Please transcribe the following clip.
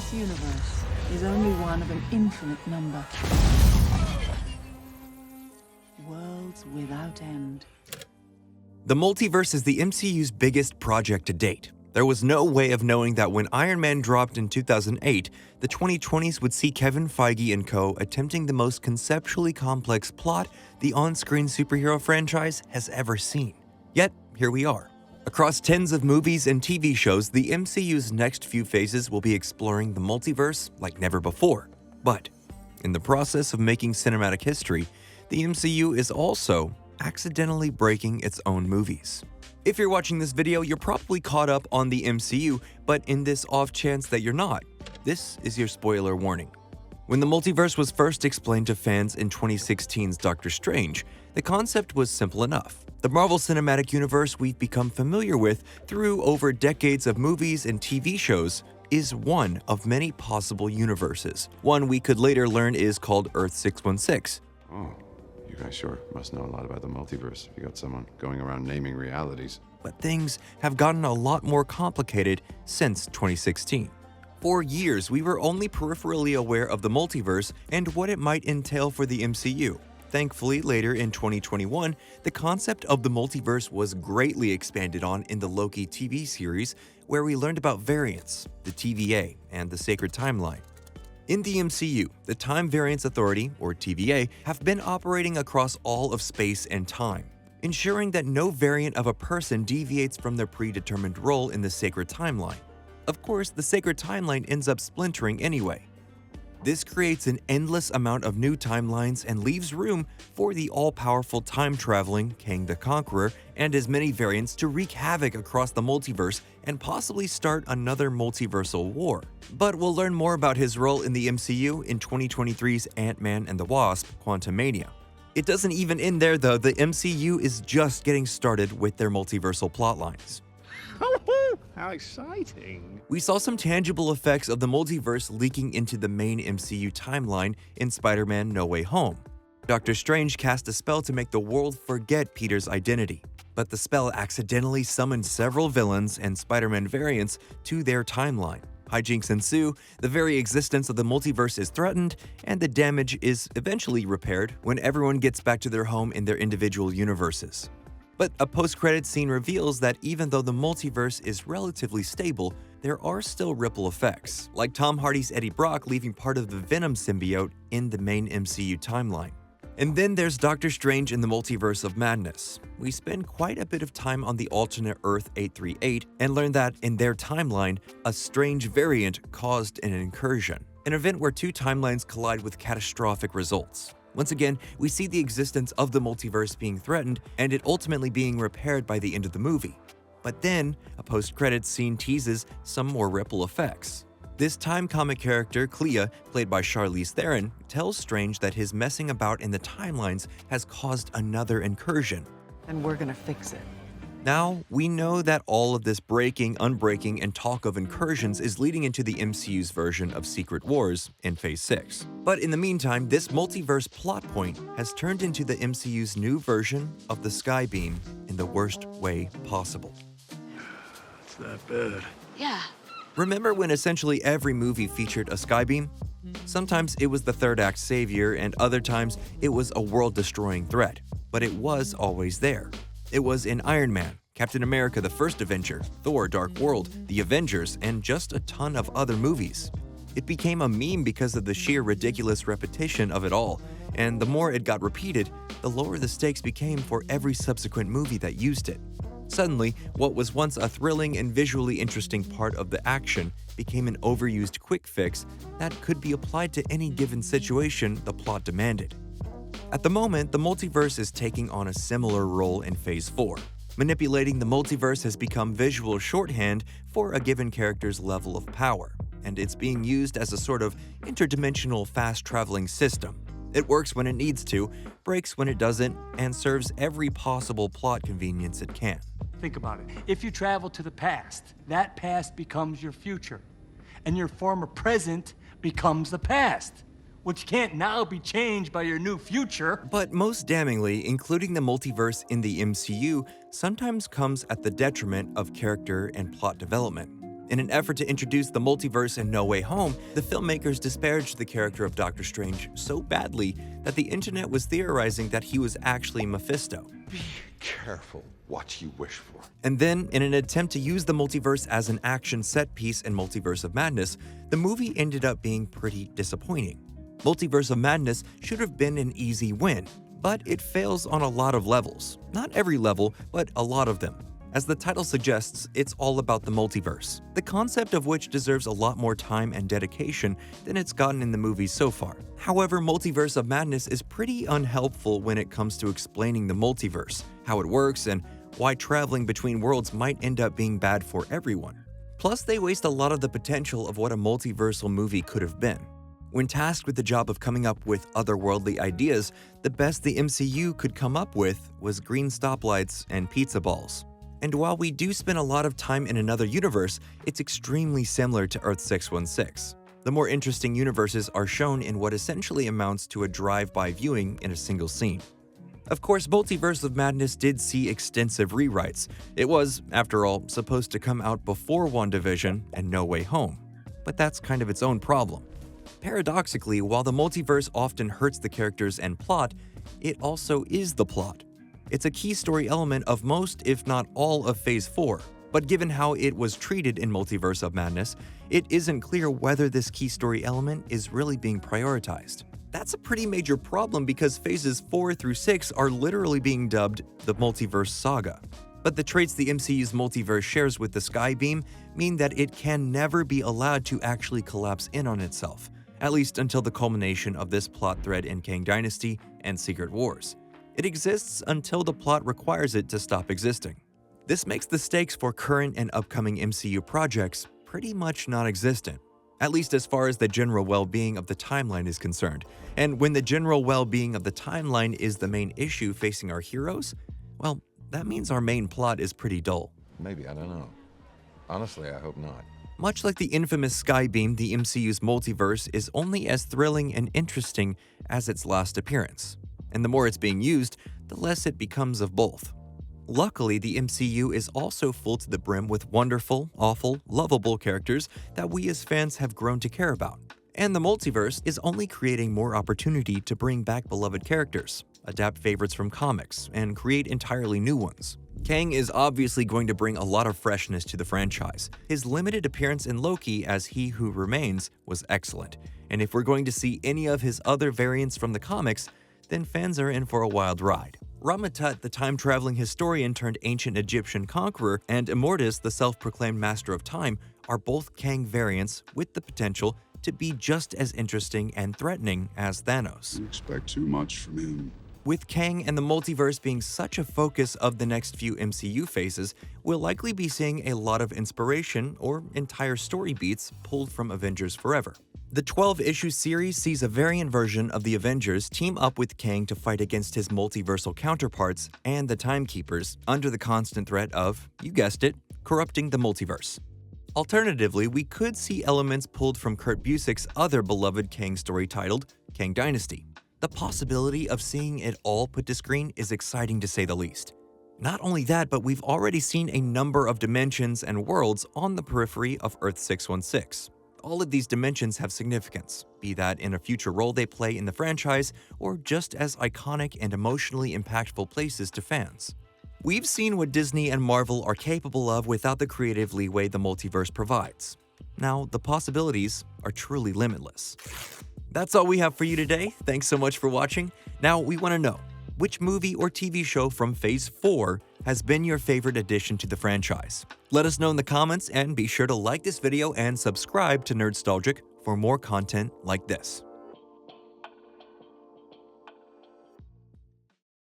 This universe is only one of an infinite number. Worlds without end. The multiverse is the MCU's biggest project to date. There was no way of knowing that when Iron Man dropped in 2008, the 2020s would see Kevin Feige and co. attempting the most conceptually complex plot the on-screen superhero franchise has ever seen. Yet, here we are. Across tens of movies and TV shows, the MCU's next few phases will be exploring the multiverse like never before. But, in the process of making cinematic history, the MCU is also accidentally breaking its own movies. If you're watching this video, you're probably caught up on the MCU, but in this off chance that you're not, this is your spoiler warning. When the multiverse was first explained to fans in 2016's Doctor Strange, the concept was simple enough. The Marvel Cinematic Universe we've become familiar with through over decades of movies and TV shows is one of many possible universes. One we could later learn is called Earth 616. Oh. You guys sure must know a lot about the multiverse if you got someone going around naming realities. But things have gotten a lot more complicated since 2016. For years, we were only peripherally aware of the multiverse and what it might entail for the MCU. Thankfully, later in 2021, the concept of the multiverse was greatly expanded on in the Loki TV series, where we learned about variants, the TVA, and the sacred timeline. In the MCU, the Time Variance Authority, or TVA, have been operating across all of space and time, ensuring that no variant of a person deviates from their predetermined role in the sacred timeline. Of course, the sacred timeline ends up splintering anyway. This creates an endless amount of new timelines and leaves room for the all-powerful time-traveling Kang the Conqueror and his many variants to wreak havoc across the multiverse and possibly start another multiversal war. But we'll learn more about his role in the MCU in 2023's Ant-Man and the Wasp: Quantumania. It doesn't even end there though. The MCU is just getting started with their multiversal plotlines. How exciting! We saw some tangible effects of the multiverse leaking into the main MCU timeline in Spider-Man: No Way Home. Doctor Strange cast a spell to make the world forget Peter's identity, but the spell accidentally summoned several villains and Spider-Man variants to their timeline. Hijinks ensue, the very existence of the multiverse is threatened, and the damage is eventually repaired when everyone gets back to their home in their individual universes. But a post-credits scene reveals that even though the multiverse is relatively stable, there are still ripple effects, like Tom Hardy's Eddie Brock leaving part of the Venom symbiote in the main MCU timeline. And then there's Doctor Strange in the Multiverse of Madness. We spend quite a bit of time on the alternate Earth 838 and learn that in their timeline, a strange variant caused an incursion, an event where two timelines collide with catastrophic results. Once again, we see the existence of the multiverse being threatened and it ultimately being repaired by the end of the movie. But then, a post-credits scene teases some more ripple effects. This time comic character, Clea, played by Charlize Theron, tells Strange that his messing about in the timelines has caused another incursion. And we're gonna fix it. Now, we know that all of this breaking, unbreaking, and talk of incursions is leading into the MCU's version of Secret Wars in Phase 6. But in the meantime, this multiverse plot point has turned into the MCU's new version of the Skybeam in the worst way possible. It's that bad. Yeah. Remember when essentially every movie featured a Skybeam? Sometimes it was the third act savior, and other times it was a world-destroying threat. But it was always there. It was in Iron Man, Captain America the First Avenger, Thor: Dark World, The Avengers, and just a ton of other movies. It became a meme because of the sheer ridiculous repetition of it all, and the more it got repeated, the lower the stakes became for every subsequent movie that used it. Suddenly, what was once a thrilling and visually interesting part of the action became an overused quick fix that could be applied to any given situation the plot demanded. At the moment, the multiverse is taking on a similar role in Phase 4. Manipulating the multiverse has become visual shorthand for a given character's level of power, and it's being used as a sort of interdimensional fast-traveling system. It works when it needs to, breaks when it doesn't, and serves every possible plot convenience it can. Think about it. If you travel to the past, that past becomes your future, and your former present becomes the past, which can't now be changed by your new future. But most damningly, including the multiverse in the MCU sometimes comes at the detriment of character and plot development. In an effort to introduce the multiverse in No Way Home, the filmmakers disparaged the character of Doctor Strange so badly that the internet was theorizing that he was actually Mephisto. Be careful what you wish for. And then, in an attempt to use the multiverse as an action set piece in Multiverse of Madness, the movie ended up being pretty disappointing. Multiverse of Madness should have been an easy win, but it fails on a lot of levels. Not every level, but a lot of them. As the title suggests, it's all about the multiverse, the concept of which deserves a lot more time and dedication than it's gotten in the movies so far. However, Multiverse of Madness is pretty unhelpful when it comes to explaining the multiverse, how it works, and why traveling between worlds might end up being bad for everyone. Plus, they waste a lot of the potential of what a multiversal movie could have been. When tasked with the job of coming up with otherworldly ideas, the best the MCU could come up with was green stoplights and pizza balls. And while we do spend a lot of time in another universe, it's extremely similar to Earth 616. The more interesting universes are shown in what essentially amounts to a drive-by viewing in a single scene. Of course, Multiverse of Madness did see extensive rewrites. It was, after all, supposed to come out before WandaVision and No Way Home. But that's kind of its own problem. Paradoxically, while the multiverse often hurts the characters and plot, it also is the plot. It's a key story element of most, if not all, of Phase 4, but given how it was treated in Multiverse of Madness, it isn't clear whether this key story element is really being prioritized. That's a pretty major problem because Phases 4 through 6 are literally being dubbed the Multiverse Saga. But the traits the MCU's multiverse shares with the Skybeam mean that it can never be allowed to actually collapse in on itself, at least until the culmination of this plot thread in Kang Dynasty and Secret Wars. It exists until the plot requires it to stop existing. This makes the stakes for current and upcoming MCU projects pretty much non-existent, at least as far as the general well-being of the timeline is concerned. And when the general well-being of the timeline is the main issue facing our heroes, well, that means our main plot is pretty dull. Maybe, I don't know. Honestly, I hope not. Much like the infamous Skybeam, the MCU's multiverse is only as thrilling and interesting as its last appearance. And the more it's being used, the less it becomes of both. Luckily, the MCU is also full to the brim with wonderful, awful, lovable characters that we as fans have grown to care about. And the multiverse is only creating more opportunity to bring back beloved characters, adapt favorites from comics, and create entirely new ones. Kang is obviously going to bring a lot of freshness to the franchise. His limited appearance in Loki as He Who Remains was excellent, and if we're going to see any of his other variants from the comics, then fans are in for a wild ride. Ramatut, the time-traveling historian turned ancient Egyptian conqueror, and Immortus, the self-proclaimed master of time, are both Kang variants with the potential to be just as interesting and threatening as Thanos. You expect too much from him. With Kang and the multiverse being such a focus of the next few MCU phases, we'll likely be seeing a lot of inspiration or entire story beats pulled from Avengers Forever. The 12-issue series sees a variant version of the Avengers team up with Kang to fight against his multiversal counterparts and the Timekeepers under the constant threat of, you guessed it, corrupting the multiverse. Alternatively, we could see elements pulled from Kurt Busiek's other beloved Kang story titled Kang Dynasty. The possibility of seeing it all put to screen is exciting to say the least. Not only that, but we've already seen a number of dimensions and worlds on the periphery of Earth 616. All of these dimensions have significance, be that in a future role they play in the franchise or just as iconic and emotionally impactful places to fans. We've seen what Disney and Marvel are capable of without the creative leeway the multiverse provides. Now, the possibilities are truly limitless. That's all we have for you today. Thanks so much for watching. Now, we want to know, which movie or TV show from Phase 4 has been your favorite addition to the franchise? Let us know in the comments and be sure to like this video and subscribe to Nerdstalgic for more content like this.